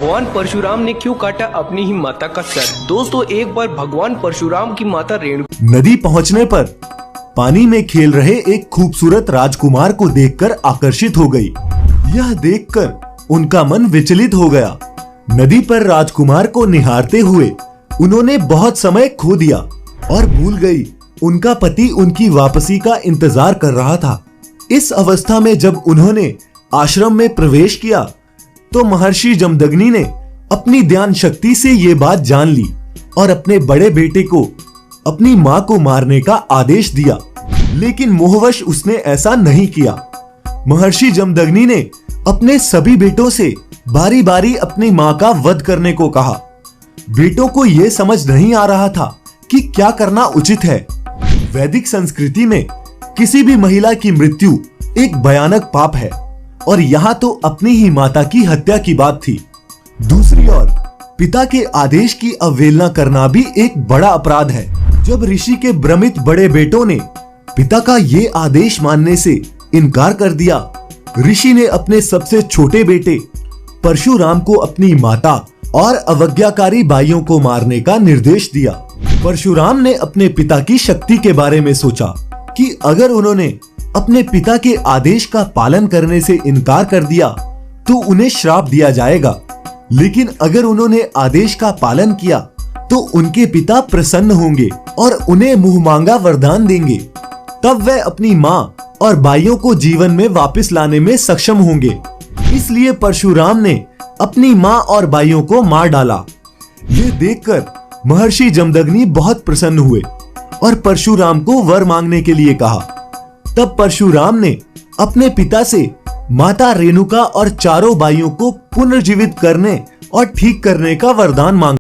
भगवान परशुराम ने क्यों काटा अपनी ही माता का सर। दोस्तों, एक बार भगवान परशुराम की माता रेणु नदी पहुंचने पर पानी में खेल रहे एक खूबसूरत राजकुमार को देखकर आकर्षित हो गई। यह देखकर उनका मन विचलित हो गया। नदी पर राजकुमार को निहारते हुए उन्होंने बहुत समय खो दिया और भूल गई उनका पति उनकी वापसी का इंतजार कर रहा था। इस अवस्था में जब उन्होंने आश्रम में प्रवेश किया तो महर्षि जमदग्नि ने अपनी ध्यान शक्ति से ये बात जान ली और अपने बड़े बेटे को अपनी मां को मारने का आदेश दिया, लेकिन मोहवश उसने ऐसा नहीं किया। महर्षि जमदग्नि ने अपने सभी बेटों से बारी बारी अपनी मां का वध करने को कहा। बेटों को यह समझ नहीं आ रहा था कि क्या करना उचित है। वैदिक संस्कृति में किसी भी महिला की मृत्यु एक भयानक पाप है और यहाँ तो अपनी ही माता की हत्या की बात थी। दूसरी ओर पिता के आदेश की अवहेलना करना भी एक बड़ा अपराध है। जब ऋषि के भ्रमित बड़े बेटों ने पिता का ये आदेश मानने से इनकार कर दिया, ऋषि ने अपने सबसे छोटे बेटे परशुराम को अपनी माता और अवज्ञाकारी भाइयों को मारने का निर्देश दिया। परशुराम ने अपने पिता की शक्ति के बारे में सोचा कि अगर उन्होंने अपने पिता के आदेश का पालन करने से इनकार कर दिया तो उन्हें श्राप दिया जाएगा, लेकिन अगर उन्होंने आदेश का पालन किया तो उनके पिता प्रसन्न होंगे और उन्हें मुंह मांगा वरदान देंगे। तब वह अपनी मां और भाइयों को जीवन में वापस लाने में सक्षम होंगे। इसलिए परशुराम ने अपनी मां और भाइयों को मार डाला। ये देखकर महर्षि जमदग्नि बहुत प्रसन्न हुए और परशुराम को वर मांगने के लिए कहा। तब परशुराम ने अपने पिता से माता रेणुका और चारों भाइयों को पुनर्जीवित करने और ठीक करने का वरदान मांगा।